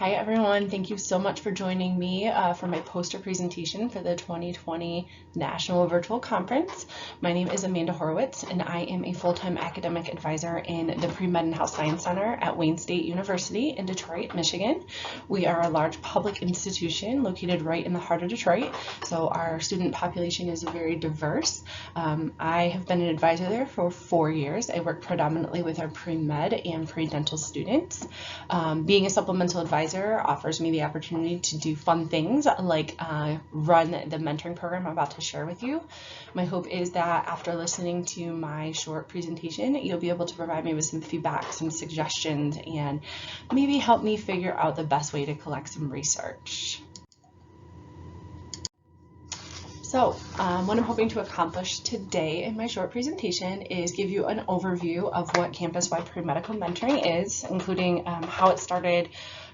Hi everyone, thank you so much for joining me for my poster presentation for the 2020 National Virtual Conference. My name is Amanda Horwitz and I am a full-time academic advisor in the Pre-Med and Health Science Center at Wayne State University in Detroit, Michigan. We are a large public institution located right in the heart of Detroit, so our student population is very diverse. I have been an advisor there for 4 years. I work predominantly with our pre-med and pre-dental students. Being a supplemental advisor offers me the opportunity to do fun things like run the mentoring program I'm about to share with you. My hope is that after listening to my short presentation, you'll be able to provide me with some feedback, some suggestions, and maybe help me figure out the best way to collect some research. So what I'm hoping to accomplish today in my short presentation is give you an overview of what Campuswide Pre-Medical Mentoring is, including how it started,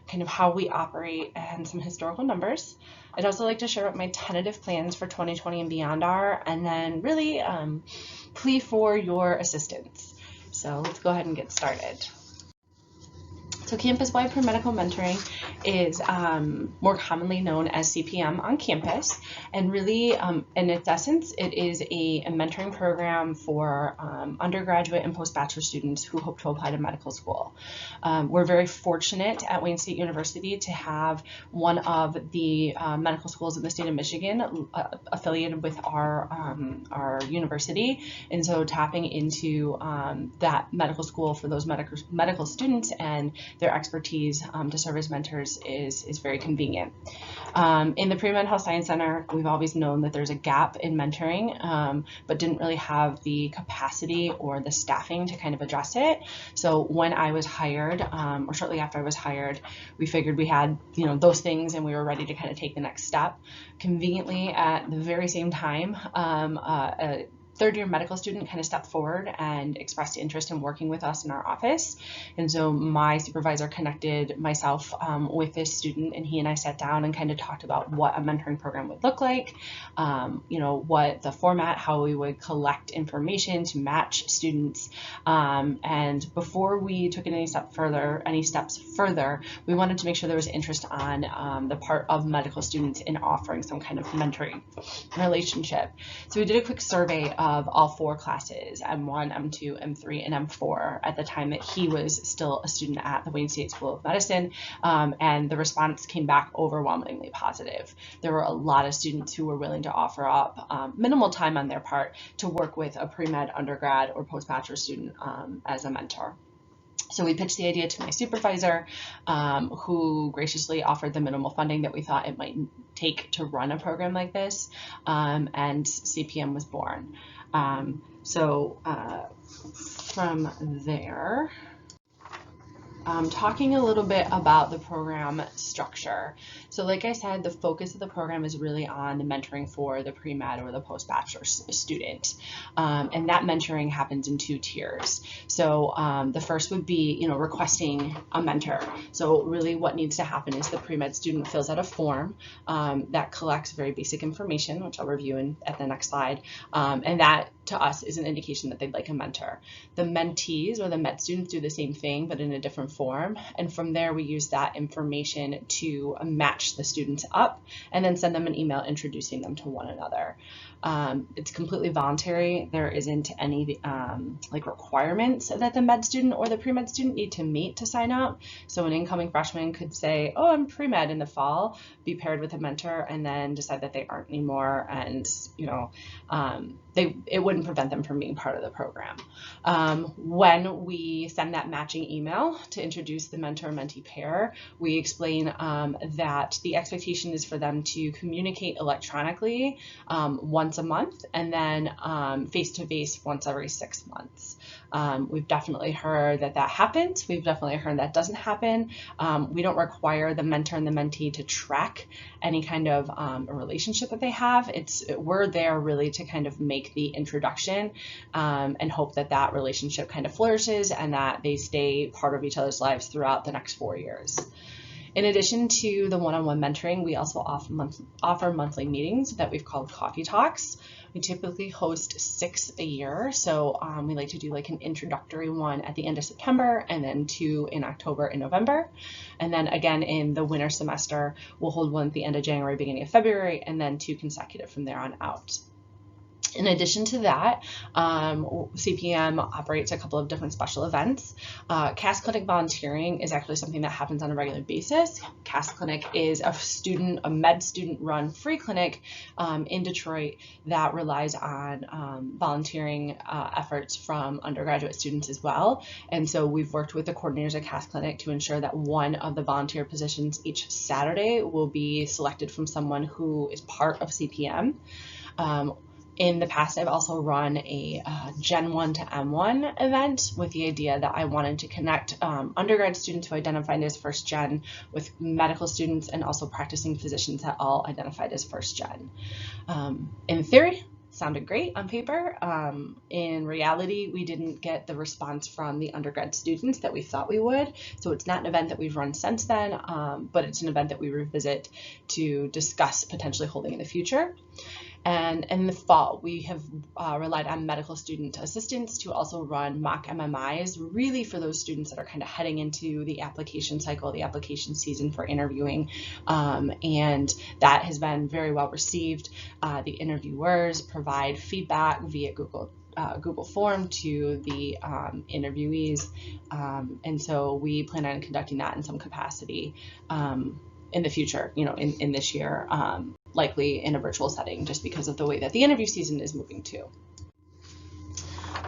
kind of how we operate, and some historical numbers. I'd also like to share what my tentative plans for 2020 and beyond are, and then really plea for your assistance. So let's go ahead and get started. So Campus-wide Pre-Medical Mentoring is more commonly known as CPM on campus, and really in its essence it is a mentoring program for undergraduate and post-bachelor students who hope to apply to medical school. We're very fortunate at Wayne State University to have one of the medical schools in the state of Michigan affiliated with our university, and so tapping into that medical school for those medical students and their expertise to serve as mentors is very convenient. In the Pre-Med Health Science Center, we've always known that there's a gap in mentoring, but didn't really have the capacity or the staffing to kind of address it. So when I was hired, or shortly after I was hired, we figured we had those things and we were ready to kind of take the next step. Conveniently, at the very same time, a third-year medical student kind of stepped forward and expressed interest in working with us in our office. And so my supervisor connected myself with this student, and he and I sat down and kind of talked about what a mentoring program would look like, what the format, how we would collect information to match students. And before we took it any steps further, we wanted to make sure there was interest on the part of medical students in offering some kind of mentoring relationship. So we did a quick survey of all 4 classes, M1, M2, M3, and M4, at the time that he was still a student at the Wayne State School of Medicine, and the response came back overwhelmingly positive. There were a lot of students who were willing to offer up minimal time on their part to work with a pre-med undergrad or post-bachelor student as a mentor. So we pitched the idea to my supervisor, who graciously offered the minimal funding that we thought it might take to run a program like this, and CPM was born. From there, talking a little bit about the program structure. So like I said, the focus of the program is really on the mentoring for the pre-med or the post-bachelor student. And that mentoring happens in 2 tiers. So the first would be, requesting a mentor. So really what needs to happen is the pre-med student fills out a form that collects very basic information, which I'll review at the next slide. And that to us is an indication that they'd like a mentor. The mentees or the med students do the same thing, but in a different form. And from there, we use that information to match the students up and then send them an email introducing them to one another. It's completely voluntary. There isn't any requirements that the med student or the pre-med student need to meet to sign up. So an incoming freshman could say, oh, I'm pre-med in the fall, be paired with a mentor, and then decide that they aren't anymore, and it wouldn't prevent them from being part of the program. When we send that matching email to introduce the mentor-mentee pair, we explain that the expectation is for them to communicate electronically once a month, and then face-to-face once every 6 months. We've definitely heard that happens. We've definitely heard that doesn't happen. We don't require the mentor and the mentee to track any kind of a relationship that they have. We're there really to kind of make the introduction and hope that relationship kind of flourishes and that they stay part of each other's lives throughout the next 4 years. In addition to the one-on-one mentoring, we also offer monthly meetings that we've called coffee talks. We typically host 6 a year, so we like to do like an introductory one at the end of September, and then 2 in October and November. And then again in the winter semester, we'll hold one at the end of January, beginning of February, and then 2 consecutive from there on out. In addition to that, CPM operates a couple of different special events. CAS Clinic volunteering is actually something that happens on a regular basis. CAS Clinic is a med student run free clinic in Detroit that relies on volunteering efforts from undergraduate students as well. And so we've worked with the coordinators at CAS Clinic to ensure that one of the volunteer positions each Saturday will be selected from someone who is part of CPM. In the past, I've also run a Gen 1 to M1 event with the idea that I wanted to connect undergrad students who identified as first gen with medical students and also practicing physicians that all identified as first gen. In theory, sounded great on paper. In reality, we didn't get the response from the undergrad students that we thought we would. So it's not an event that we've run since then, but it's an event that we revisit to discuss potentially holding in the future. And in the fall, we have relied on medical student assistants to also run mock MMIs, really for those students that are kind of heading into the application cycle, the application season for interviewing. And that has been very well received. The interviewers provide feedback via Google form to the interviewees. And so we plan on conducting that in some capacity in the future, in this year. Likely in a virtual setting, just because of the way that the interview season is moving too.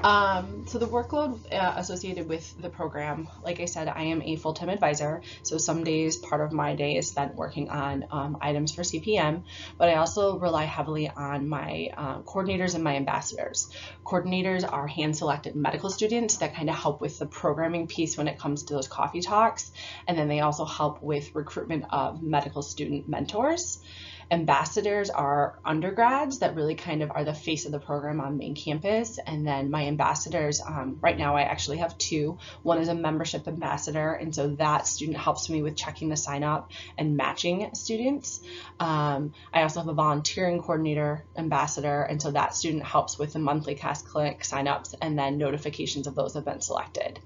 So the workload associated with the program, like I said, I am a full-time advisor, so some days, part of my day is spent working on items for CPM, but I also rely heavily on my coordinators and my ambassadors. Coordinators are hand-selected medical students that kind of help with the programming piece when it comes to those coffee talks, and then they also help with recruitment of medical student mentors. Ambassadors are undergrads that really kind of are the face of the program on main campus. And then my ambassadors, right now I actually have 2. One is a membership ambassador, and so that student helps me with checking the sign up and matching students. I also have a volunteering coordinator ambassador, and so that student helps with the monthly CAS Clinic signups and then notifications of those events selected.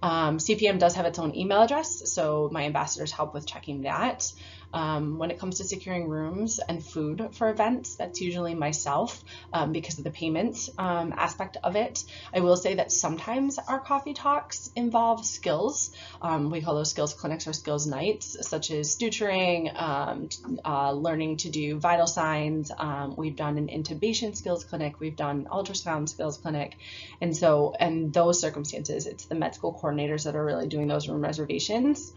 CPM does have its own email address, so my ambassadors help with checking that. When it comes to securing rooms and food for events, that's usually myself because of the payments aspect of it. I will say that sometimes our coffee talks involve skills. We call those skills clinics or skills nights, such as suturing, learning to do vital signs. We've done an intubation skills clinic. We've done ultrasound skills clinic. And so in those circumstances, it's the med school coordinators that are really doing those room reservations.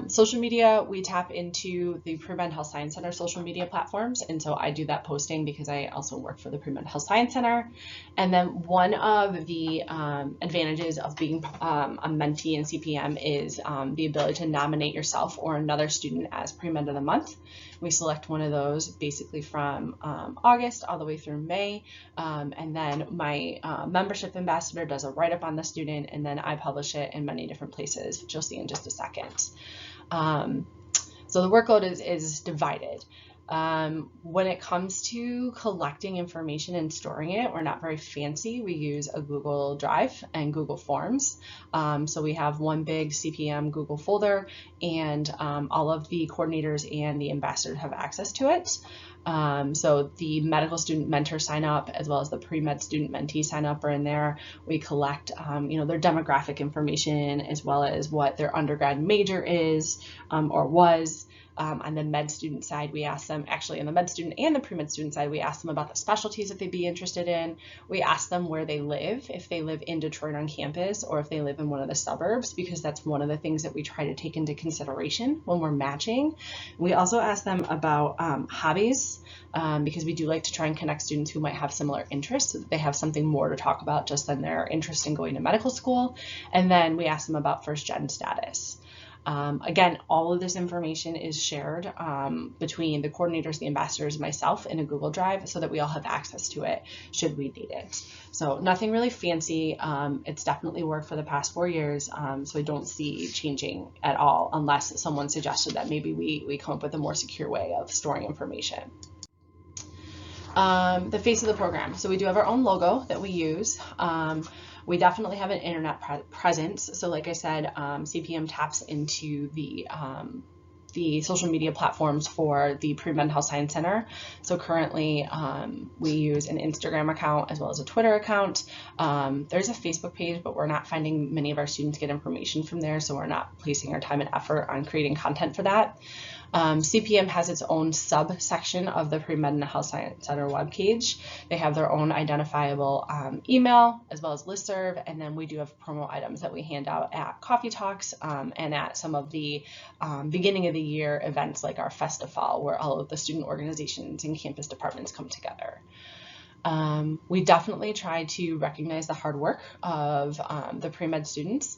Social media, we tap into the Pre-Med Health Science Center social media platforms, and so I do that posting because I also work for the Pre-Med Health Science Center. And then one of the advantages of being a mentee in CPM is the ability to nominate yourself or another student as Pre-Med of the Month. We select one of those basically from August all the way through May, and then my membership ambassador does a write-up on the student, and then I publish it in many different places, which you'll see in just a second. So the workload is divided. When it comes to collecting information and storing it, we're not very fancy. We use a Google Drive and Google Forms. So we have one big CPM Google folder, and all of the coordinators and the ambassadors have access to it. So the medical student mentor sign up, as well as the pre-med student mentee sign up, are in there. We collect, their demographic information, as well as what their undergrad major is or was. On the med student side, we ask them, actually on the med student and the pre-med student side, we ask them about the specialties that they'd be interested in. We ask them where they live, if they live in Detroit on campus or if they live in one of the suburbs, because that's one of the things that we try to take into consideration when we're matching. We also ask them about hobbies, because we do like to try and connect students who might have similar interests so that they have something more to talk about just than their interest in going to medical school. And then we ask them about first gen status. Again, all of this information is shared between the coordinators, the ambassadors, and myself in a Google Drive so that we all have access to it should we need it. So nothing really fancy. It's definitely worked for the past 4 years, so I don't see changing at all unless someone suggested that maybe we come up with a more secure way of storing information. The face of the program. So we do have our own logo that we use. We definitely have an internet presence. So like I said, CPM taps into the social media platforms for the Pre-Med Health Science Center. So currently we use an Instagram account as well as a Twitter account. There's a Facebook page, but we're not finding many of our students get information from there, so we're not placing our time and effort on creating content for that. CPM has its own subsection of the Pre-Med Health Science Center webpage. They have their own identifiable email as well as listserv, and then we do have promo items that we hand out at coffee talks and at some of the beginning of the year events like our festival, where all of the student organizations and campus departments come together. We definitely try to recognize the hard work of the pre-med students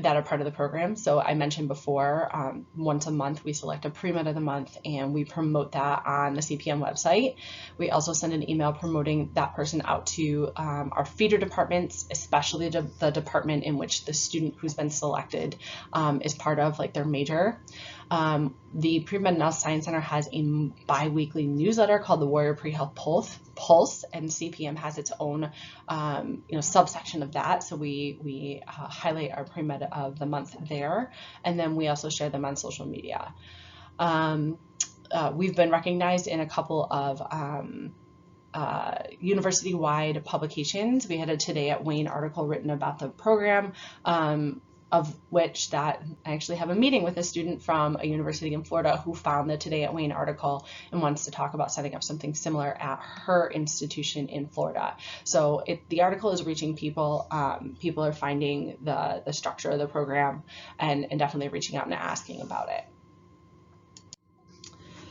that are part of the program. So I mentioned before, once a month we select a pre-med of the month and we promote that on the CPM website. We also send an email promoting that person out to our feeder departments, especially the department in which the student who's been selected is part of, like their major. The Pre-Med Health Science Center has a bi-weekly newsletter called the Warrior Pre-Health Pulse, and CPM has its own subsection of that. So we highlight our pre-med of the month there, and then we also share them on social media. We've been recognized in a couple of university-wide publications. We had a Today at Wayne article written about the program, of which that I actually have a meeting with a student from a university in Florida who found the Today at Wayne article and wants to talk about setting up something similar at her institution in Florida. So the article is reaching people. People are finding the structure of the program and definitely reaching out and asking about it.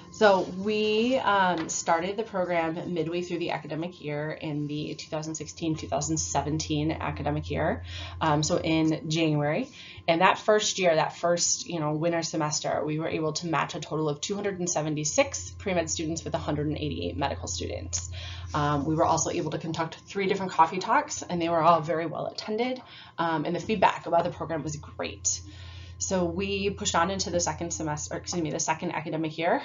So we started the program midway through the academic year in the 2016-2017 academic year, so in January. And that first year, winter semester, we were able to match a total of 276 pre-med students with 188 medical students. We were also able to conduct 3 different coffee talks, and they were all very well attended, and the feedback about the program was great. So we pushed on into the second academic year.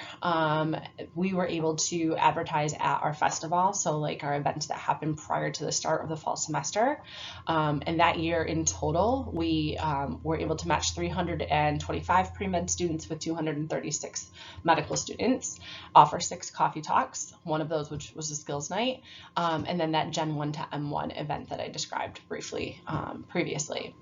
We were able to advertise at our festival, so like our events that happened prior to the start of the fall semester. And that year in total, we were able to match 325 pre-med students with 236 medical students, offer 6 coffee talks, one of those which was a skills night, and then that Gen 1 to M1 event that I described briefly previously.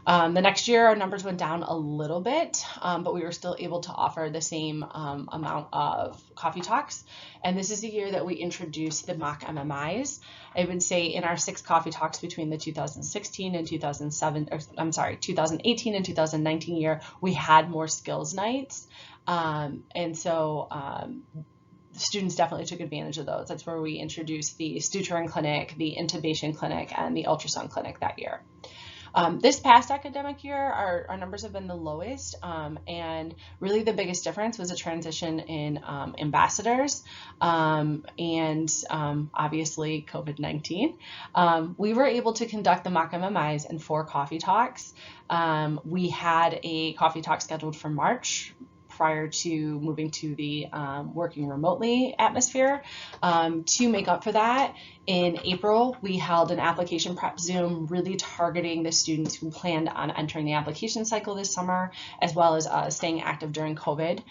The next year, our numbers went down a little bit, but we were still able to offer the same amount of coffee talks. And this is the year that we introduced the mock MMIs. I would say in our 6 coffee talks between the 2018 and 2019 year, we had more skills nights. And so students definitely took advantage of those. That's where we introduced the suturing clinic, the intubation clinic, and the ultrasound clinic that year. This past academic year, our numbers have been the lowest, and really the biggest difference was a transition in ambassadors and obviously COVID-19. We were able to conduct the mock MMIs and 4 coffee talks. We had a coffee talk scheduled for March prior to moving to the working remotely atmosphere. To make up for that, in April, we held an application prep Zoom really targeting the students who planned on entering the application cycle this summer, as well as staying active during COVID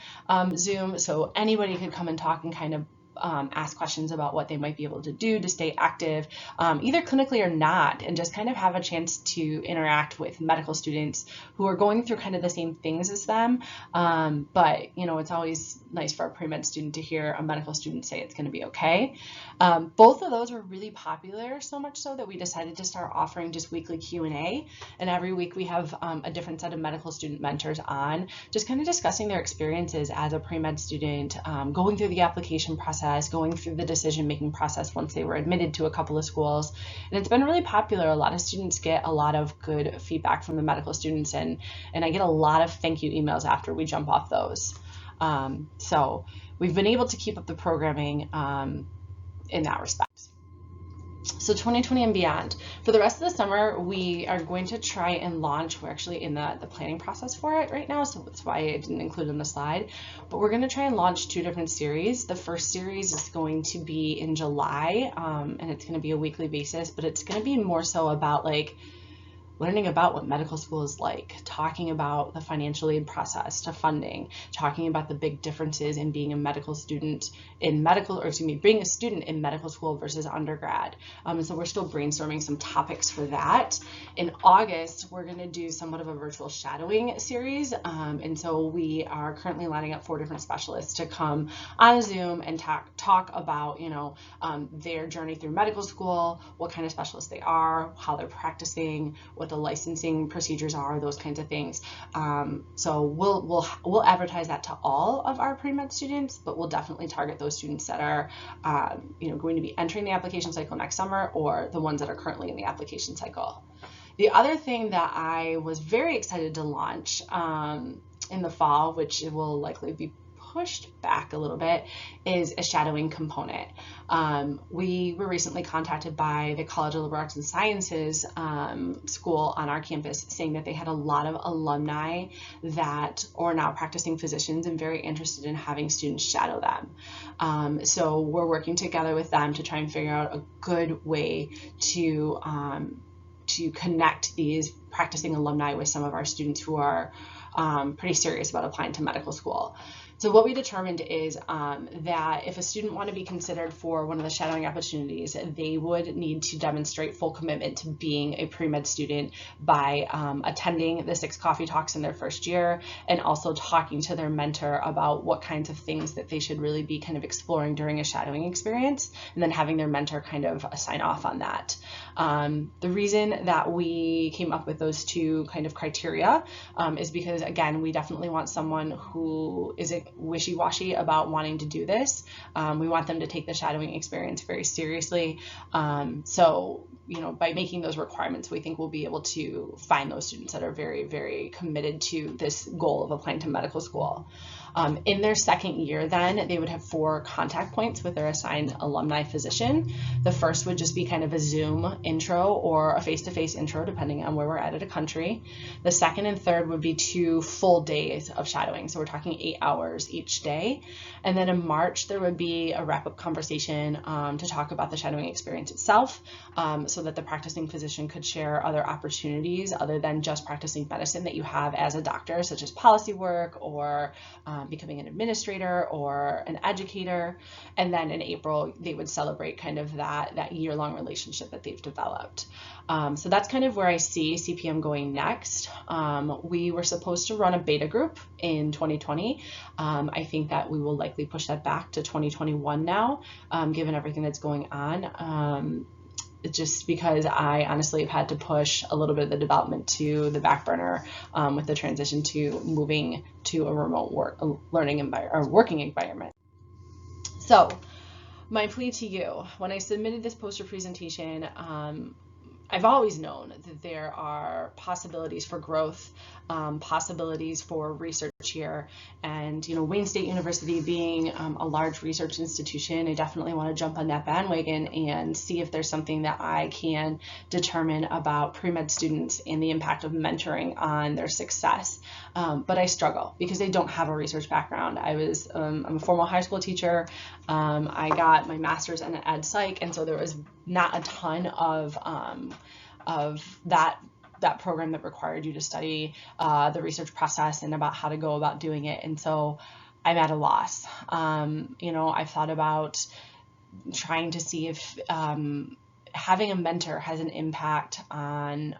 Zoom. So anybody could come and talk and kind of ask questions about what they might be able to do to stay active, either clinically or not, and just kind of have a chance to interact with medical students who are going through kind of the same things as them. But, it's always nice for a pre-med student to hear a medical student say it's going to be okay. Both of those were really popular, so much so that we decided to start offering just weekly Q&A. And every week we have a different set of medical student mentors on, just kind of discussing their experiences as a pre-med student, going through the application process, process, going through the decision-making process once they were admitted to a couple of schools. And it's been really popular. A lot of students get a lot of good feedback from the medical students, and I get a lot of thank you emails after we jump off those. So we've been able to keep up the programming in that respect. So 2020 and beyond. For the rest of the summer, we are going to try and launch. We're actually in the planning process for it right now, so that's why I didn't include it in the slide. But we're going to try and launch 2 different series. The first series is going to be in July, and it's going to be a weekly basis, but it's going to be more so about like learning about what medical school is like, talking about the financial aid process to funding, talking about the big differences in being a medical student in being a student in medical school versus undergrad. And so we're still brainstorming some topics for that. In August, we're going to do somewhat of a virtual shadowing series. And so we are currently lining up 4 different specialists to come on Zoom and talk about, their journey through medical school, what kind of specialists they are, how they're practicing, what the licensing procedures are, those kinds of things. So we'll advertise that to all of our pre-med students, but we'll definitely target those students that are going to be entering the application cycle next summer, or the ones that are currently in the application cycle. The other thing that I was very excited to launch in the fall, which will likely be pushed back a little bit, is a shadowing component. We were recently contacted by the College of Liberal Arts and Sciences school on our campus, saying that they had a lot of alumni that are now practicing physicians and very interested in having students shadow them. So we're working together with them to try and figure out a good way to connect these practicing alumni with some of our students who are pretty serious about applying to medical school. So what we determined is that if a student wanted to be considered for one of the shadowing opportunities, they would need to demonstrate full commitment to being a pre-med student by attending the 6 coffee talks in their first year, and also talking to their mentor about what kinds of things that they should really be kind of exploring during a shadowing experience, and then having their mentor kind of sign off on that. The reason that we came up with those 2 kind of criteria is because, again, we definitely want someone who isn't wishy-washy about wanting to do this. We want them to take the shadowing experience very seriously. So, by making those requirements, we think we'll be able to find those students that are very, very committed to this goal of applying to medical school. In their second year, then, they would have 4 contact points with their assigned alumni physician. The first would just be kind of a Zoom intro or a face-to-face intro, depending on where we're at a country. The second and third would be 2 full days of shadowing. So we're talking 8 hours each day. And then in March, there would be a wrap-up conversation to talk about the shadowing experience itself, so that the practicing physician could share other opportunities other than just practicing medicine that you have as a doctor, such as policy work or becoming an administrator or an educator. And then in April, they would celebrate kind of that year-long relationship that they've developed. So that's kind of where I see CPM going next. We were supposed to run a beta group in 2020. I think that we will likely push that back to 2021 now, given everything that's going on. Just because I honestly have had to push a little bit of the development to the back burner with the transition to moving to a remote working environment. So my plea to you, when I submitted this poster presentation, I've always known that there are possibilities for growth, possibilities for research here, and Wayne State University being a large research institution, I definitely want to jump on that bandwagon and see if there's something that I can determine about pre-med students and the impact of mentoring on their success. But I struggle because I don't have a research background. I'm a former high school teacher. I got my master's in ed psych, and so there was not a ton of that program that required you to study the research process and about how to go about doing it. And so I'm at a loss. I've thought about trying to see if having a mentor has an impact on,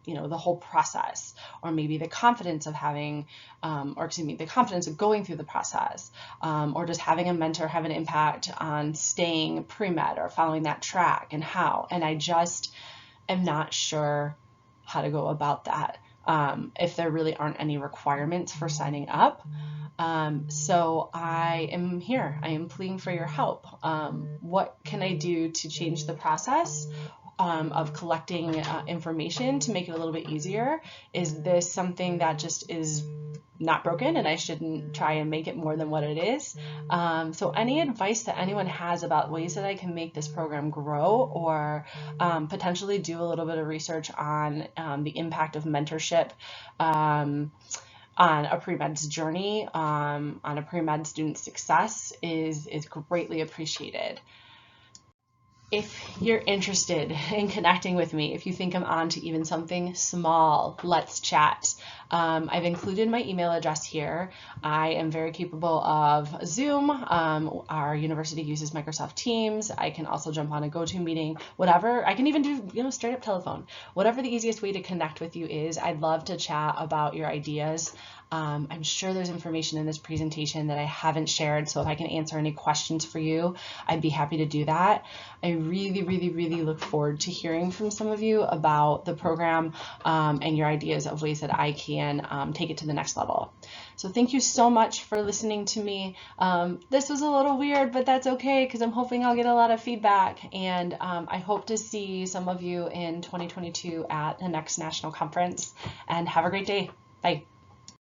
the whole process, or maybe the confidence of having, the confidence of going through the process, or does having a mentor have an impact on staying pre-med or following that track, and how? And I just am not sure how to go about that. if there really aren't any requirements for signing up. So I am here. I am pleading for your help. What can I do to change the process of collecting information to make it a little bit easier? Is this something that just is not broken and I shouldn't try and make it more than what it is? So any advice that anyone has about ways that I can make this program grow, or potentially do a little bit of research on the impact of mentorship on a pre-med's journey, on a pre-med student's success is greatly appreciated. If you're interested in connecting with me, if you think I'm on to even something small, let's chat. I've included my email address here. I am very capable of Zoom. Our university uses Microsoft Teams. I can also jump on a GoToMeeting, whatever. I can even do, straight up telephone. Whatever the easiest way to connect with you is, I'd love to chat about your ideas. I'm sure there's information in this presentation that I haven't shared, so if I can answer any questions for you, I'd be happy to do that. I really, really, really look forward to hearing from some of you about the program and your ideas of ways that I can take it to the next level. So thank you so much for listening to me. This was a little weird, but that's okay, because I'm hoping I'll get a lot of feedback, and I hope to see some of you in 2022 at the next national conference, and have a great day. Bye.